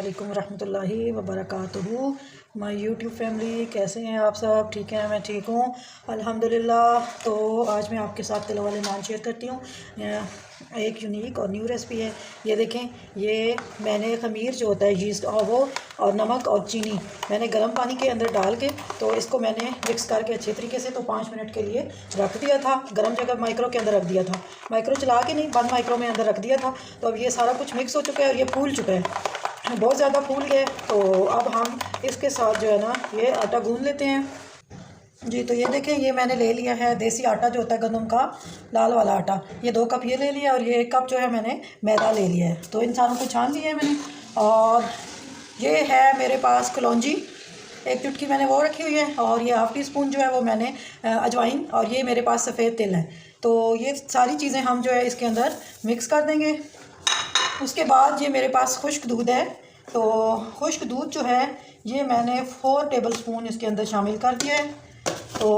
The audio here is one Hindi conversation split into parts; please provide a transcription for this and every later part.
वालेकुम रहमतुल्लाहि व बरकातुहू। माय यूट्यूब फैमिली, कैसे हैं आप सब? ठीक हैं, मैं ठीक हूँ अल्हम्दुलिल्लाह। तो आज मैं आपके साथ तिलों वाले नान शेयर करती हूँ। एक यूनिक और न्यू रेसिपी है। ये देखें, ये मैंने खमीर जो होता है यीस्ट और वो और नमक और चीनी मैंने गर्म पानी के अंदर डाल के तो इसको मैंने मिक्स करके अच्छे तरीके से तो 5 मिनट के लिए रख दिया था। गर्म जगह माइक्रो के अंदर रख दिया था, माइक्रो चला के नहीं, बंद माइक्रो में अंदर रख दिया था। तो अब ये सारा कुछ मिक्स हो चुका है और ये फूल चुका है, बहुत ज़्यादा फूल गया। तो अब हम इसके साथ जो है ना ये आटा गूंद लेते हैं जी। तो ये देखें, ये मैंने ले लिया है देसी आटा जो होता है गंदम का, लाल वाला आटा। ये 2 कप ये ले लिया और ये 1 कप जो है मैंने मैदा ले लिया है। तो इन सारों को छान लिया है मैंने। और ये है मेरे पास कलौंजी, 1 चुटकी मैंने वो रखी हुई है। और ये ½ टीस्पून जो है वो मैंने अजवाइन, और ये मेरे पास सफ़ेद तिल है। तो ये सारी चीज़ें हम जो है इसके अंदर मिक्स कर देंगे। उसके बाद ये मेरे पास खुश्क दूध है। तो खुश्क दूध जो है ये मैंने 4 टेबलस्पून इसके अंदर शामिल कर दिया है। तो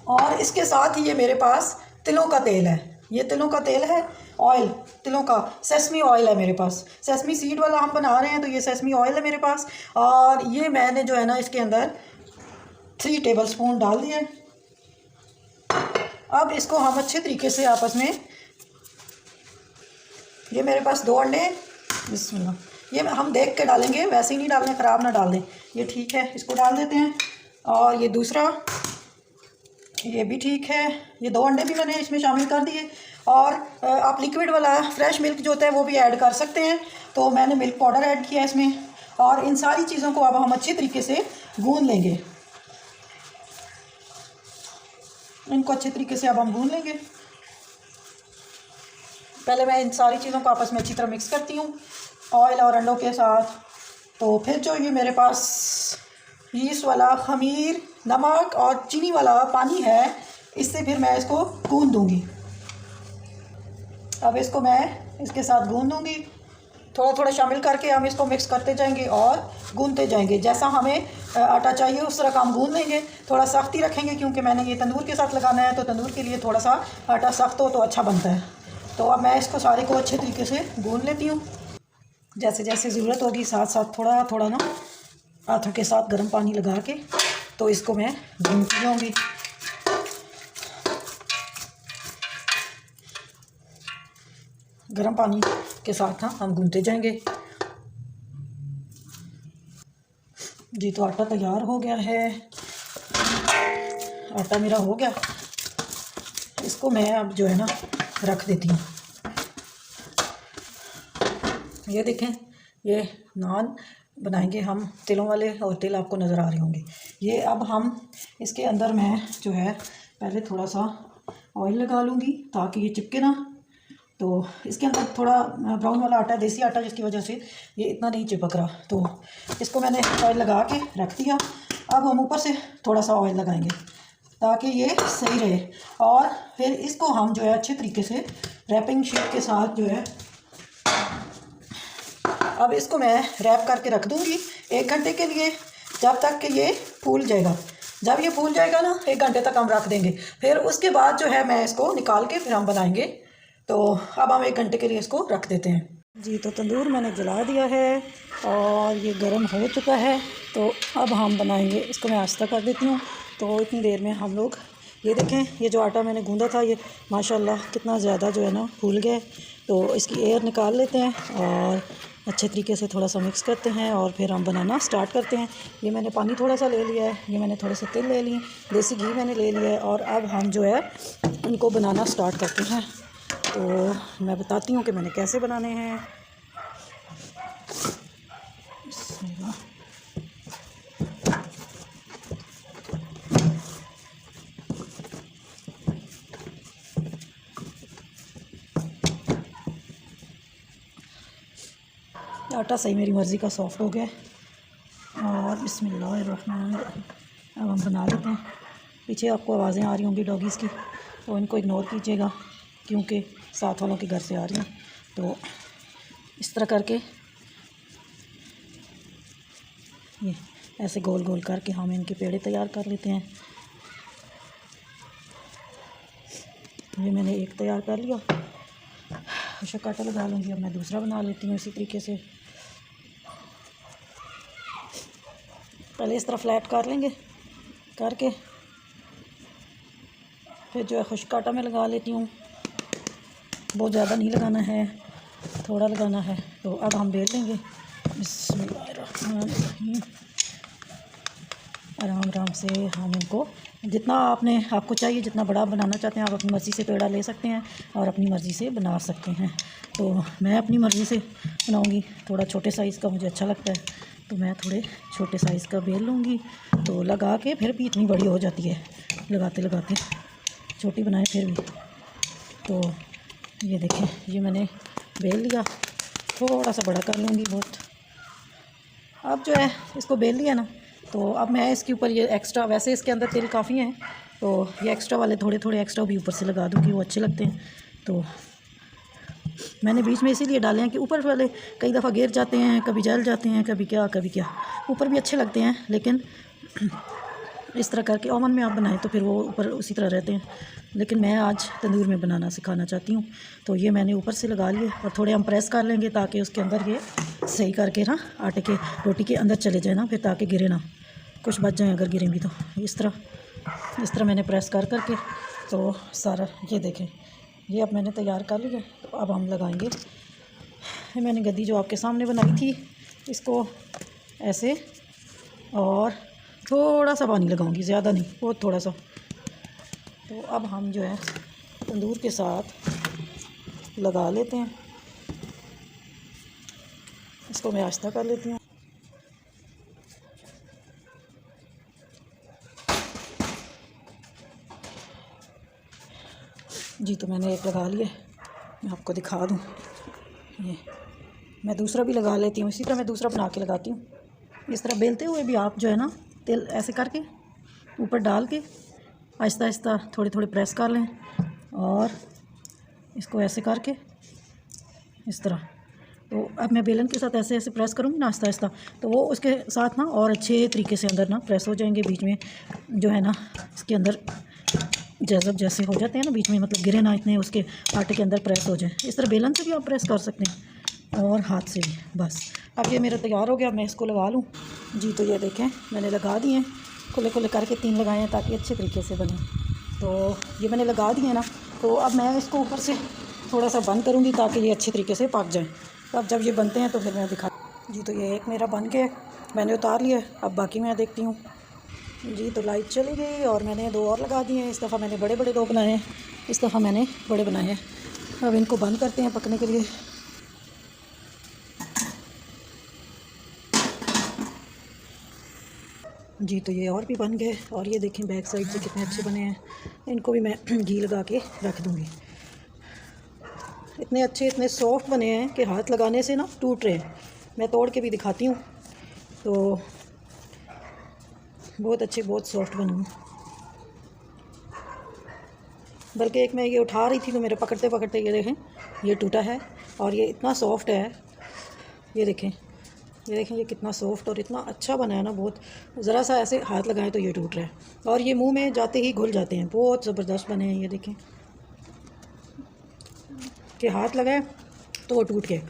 और इसके साथ ही ये मेरे पास तिलों का तेल है। ये तिलों का तेल है, ऑयल तिलों का, सेसमी ऑयल है मेरे पास। सेसमी सीड वाला हम बना रहे हैं तो ये सेसमी ऑयल है मेरे पास। और ये मैंने जो है ना इसके अंदर 3 टेबलस्पून डाल दिए। अब इसको हम अच्छे तरीके से आपस में, ये मेरे पास 2 अंडे, बिस्मिल्लाह, ये हम देख के डालेंगे, वैसे ही नहीं डालने, ख़राब ना डाल दें। ये ठीक है, इसको डाल देते हैं। और ये दूसरा, ये भी ठीक है। ये 2 अंडे भी मैंने इसमें शामिल कर दिए। और आप लिक्विड वाला फ्रेश मिल्क जो होता है वो भी ऐड कर सकते हैं। तो मैंने मिल्क पाउडर ऐड किया इसमें। और इन सारी चीज़ों को अब हम अच्छे तरीके से गूंद लेंगे। इनको अच्छे तरीके से अब हम गूंद लेंगे। पहले मैं इन सारी चीज़ों को आपस में अच्छी तरह मिक्स करती हूँ ऑयल और अंडों के साथ। तो फिर जो ये मेरे पास यीस्ट वाला खमीर, नमक और चीनी वाला पानी है, इससे फिर मैं इसको गूंद दूँगी। अब इसको मैं इसके साथ गूंद दूँगी, थोड़ा थोड़ा शामिल करके हम इसको मिक्स करते जाएंगे और गूंदते जाएंगे। जैसा हमें आटा चाहिए उस तरह का हम गूंद लेंगे। थोड़ा सख्ती रखेंगे क्योंकि मैंने ये तंदूर के साथ लगाना है, तो तंदूर के लिए थोड़ा सा आटा सख्त हो तो अच्छा बनता है। तो अब मैं इसको सारे को अच्छे तरीके से गूंद लेती हूँ। जैसे जैसे ज़रूरत होगी साथ साथ थोड़ा थोड़ा ना हाथों के साथ गर्म पानी लगा के तो इसको मैं गूंदती जाऊँगी। गर्म पानी के साथ ना हम गूंदते जाएंगे जी। तो आटा तैयार हो गया है, आटा मेरा हो गया। इसको मैं अब जो है ना रख देती हूँ। ये देखें, ये नान बनाएंगे हम तिलों वाले, और तिल आपको नज़र आ रहे होंगे। ये अब हम इसके अंदर मैं जो है पहले थोड़ा सा ऑयल लगा लूँगी ताकि ये चिपके ना। तो इसके अंदर थोड़ा ब्राउन वाला आटा है, देसी आटा, जिसकी वजह से ये इतना नहीं चिपक रहा। तो इसको मैंने ऑयल लगा के रख दिया। अब हम ऊपर से थोड़ा सा ऑयल लगाएंगे ताकि ये सही रहे। और फिर इसको हम जो है अच्छे तरीके से रैपिंग शीट के साथ जो है, अब इसको मैं रैप करके रख दूँगी 1 घंटे के लिए, जब तक कि ये फूल जाएगा। जब ये फूल जाएगा ना 1 घंटे तक हम रख देंगे। फिर उसके बाद जो है मैं इसको निकाल के फिर हम बनाएंगे। तो अब हम 1 घंटे के लिए इसको रख देते हैं जी। तो तंदूर मैंने जला दिया है और ये गर्म हो चुका है। तो अब हम बनाएंगे, इसको मैं आस्था कर देती हूँ। तो इतनी देर में हम लोग, ये देखें, ये जो आटा मैंने गूंदा था ये माशाल्लाह कितना ज़्यादा जो है ना फूल गया। तो इसकी एयर निकाल लेते हैं और अच्छे तरीके से थोड़ा सा मिक्स करते हैं और फिर हम बनाना स्टार्ट करते हैं। ये मैंने पानी थोड़ा सा ले लिया है, ये मैंने थोड़े से तेल ले लिए, देसी घी मैंने ले लिया है। और अब हम जो है इनको बनाना स्टार्ट करते हैं। तो मैं बताती हूँ कि मैंने कैसे बनाने हैं। आटा सही मेरी मर्ज़ी का सॉफ़्ट हो गया और बिस्मिल्लाहिर्रहमानिर्रहीम अब हम बना लेते हैं। पीछे आपको आवाज़ें आ रही होंगी डॉगीज़ की, तो इनको इग्नोर कीजिएगा क्योंकि साथ वालों के घर से आ रही हैं। तो इस तरह करके ये ऐसे गोल गोल करके हम इनके पेड़े तैयार कर लेते हैं। ये मैंने एक तैयार कर लिया, अच्छा कांटा लगा लूँगी। अब मैं दूसरा बना लेती हूँ इसी तरीके से। पहले इस तरह फ्लैट कर लेंगे, करके फिर जो है खुश्क आटा में लगा लेती हूँ। बहुत ज़्यादा नहीं लगाना है, थोड़ा लगाना है। तो अब हम बेल लेंगे। बिस्मिल्लाहिर्रहमानिर्रहीम। आराम आराम से हम इनको जितना आपको चाहिए, जितना बड़ा बनाना चाहते हैं आप अपनी मर्ज़ी से पेड़ा ले सकते हैं और अपनी मर्ज़ी से बना सकते हैं। तो मैं अपनी मर्ज़ी से बनाऊंगी। थोड़ा छोटे साइज़ का मुझे अच्छा लगता है, तो मैं थोड़े छोटे साइज़ का बेल लूँगी। तो लगा के फिर भी इतनी बड़ी हो जाती है, लगाते लगाते छोटी बनाए फिर भी। तो ये देखें, ये मैंने बेल लिया, थोड़ा सा बड़ा कर लूँगी बहुत। अब जो है इसको बेल लिया ना, तो अब मैं इसके ऊपर ये एक्स्ट्रा, वैसे इसके अंदर तेल काफ़ी है, तो ये एक्स्ट्रा वाले थोड़े थोड़े एक्स्ट्रा भी ऊपर से लगा दूँगी, वो अच्छे लगते हैं। तो मैंने बीच में इसीलिए डाले हैं कि ऊपर वाले कई दफ़ा गिर जाते हैं, कभी जल जाते हैं, कभी क्या। ऊपर भी अच्छे लगते हैं, लेकिन इस तरह करके ओवन में आप बनाएं तो फिर वो ऊपर उसी तरह रहते हैं। लेकिन मैं आज तंदूर में बनाना सिखाना चाहती हूँ। तो ये मैंने ऊपर से लगा लिए और थोड़े हम प्रेस कर लेंगे ताकि उसके अंदर ये सही करके ना आटे के रोटी के अंदर चले जाए ना, फिर ताकि गिरे ना, कुछ बच जाए अगर गिरें भी। तो इस तरह मैंने प्रेस करके तो सारा ये देखें, ये अब मैंने तैयार कर लिया। तो अब हम लगाएंगे। मैंने गद्दी जो आपके सामने बनाई थी, इसको ऐसे, और थोड़ा सा पानी लगाऊंगी, ज़्यादा नहीं, बहुत थोड़ा सा। तो अब हम जो है तंदूर के साथ लगा लेते हैं। इसको मैं आहिस्ता कर लेती हूँ। जी, तो मैंने एक लगा लिया, मैं आपको दिखा दूँ। ये मैं दूसरा भी लगा लेती हूँ, इसी तरह मैं दूसरा बना के लगाती हूँ। इस तरह बेलते हुए भी आप जो है ना तेल ऐसे करके ऊपर डाल के आहिस्ता आहिस्ता थोड़े थोड़े प्रेस कर लें, और इसको ऐसे करके इस तरह। तो अब मैं बेलन के साथ ऐसे ऐसे प्रेस करूँगी ना आहिस्ता आहिस्ता, तो वो उसके साथ ना और अच्छे तरीके से अंदर ना प्रेस हो जाएंगे। बीच में जो है ना इसके अंदर जज़ब जैसे हो जाते हैं ना बीच में, मतलब गिरे ना इतने, उसके आटे के अंदर प्रेस हो जाए। इस तरह बेलन से भी आप प्रेस कर सकते हैं और हाथ से भी। बस अब ये मेरा तैयार हो गया, मैं इसको लगा लूँ। जी, तो ये देखें मैंने लगा दिए हैं, खुले खुले करके 3 लगाए हैं ताकि अच्छे तरीके से बने। तो ये मैंने लगा दिए ना, तो अब मैं इसको ऊपर से थोड़ा सा बंद करूँगी ताकि ये अच्छे तरीके से पक जाए। तो अब जब ये बनते हैं तो फिर मैं दिखा। जी, तो ये एक मेरा बन गया, मैंने उतार लिया। अब बाकी मैं देखती हूँ। जी, तो लाइट चली गई और मैंने 2 और लगा दिए हैं। इस दफ़ा मैंने बड़े बड़े 2 बनाए हैं, इस दफ़ा मैंने बड़े बनाए हैं। अब इनको बंद करते हैं पकने के लिए। जी, तो ये और भी बन गए, और ये देखें बैक साइड से कितने अच्छे बने हैं। इनको भी मैं घी लगा के रख दूँगी। इतने अच्छे, इतने सॉफ्ट बने हैं कि हाथ लगाने से ना टूट रहे हैं। मैं तोड़ के भी दिखाती हूँ। तो बहुत अच्छे, बहुत सॉफ्ट बने हैं। बल्कि एक मैं ये उठा रही थी तो मेरे पकड़ते पकड़ते ये देखें ये टूटा है, और ये इतना सॉफ्ट है। ये देखें ये कितना सॉफ्ट और इतना अच्छा बना है ना, बहुत। ज़रा सा ऐसे हाथ लगाएं तो ये टूट रहा है, और ये मुंह में जाते ही घुल जाते हैं। बहुत ज़बरदस्त बने हैं। ये देखें कि हाथ लगाए तो वो टूट गए।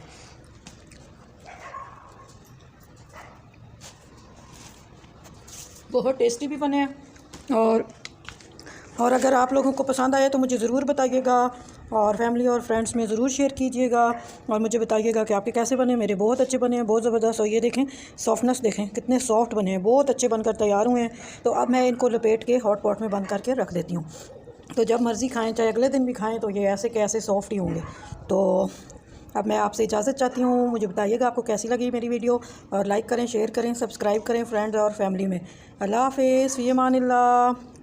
बहुत टेस्टी भी बने हैं। और अगर आप लोगों को पसंद आए तो मुझे ज़रूर बताइएगा, और फैमिली और फ्रेंड्स में ज़रूर शेयर कीजिएगा, और मुझे बताइएगा कि आपके कैसे बने। मेरे बहुत अच्छे बने हैं, बहुत ज़बरदस्त। और ये देखें सॉफ्टनेस देखें, कितने सॉफ्ट बने हैं, बहुत अच्छे बनकर तैयार हुए हैं। तो अब मैं इनको लपेट के हॉट पॉट में बंद करके रख देती हूँ। तो जब मर्ज़ी खाएँ, चाहे अगले दिन भी खाएँ, तो ये ऐसे के ऐसे सॉफ्ट ही होंगे। तो अब मैं आपसे इजाज़त चाहती हूँ। मुझे बताइएगा आपको कैसी लगी मेरी वीडियो, और लाइक करें, शेयर करें, सब्सक्राइब करें फ्रेंड्स और फैमिली में। अल्लाह हाफ़िज़, फ़ी अमानिल्लाह।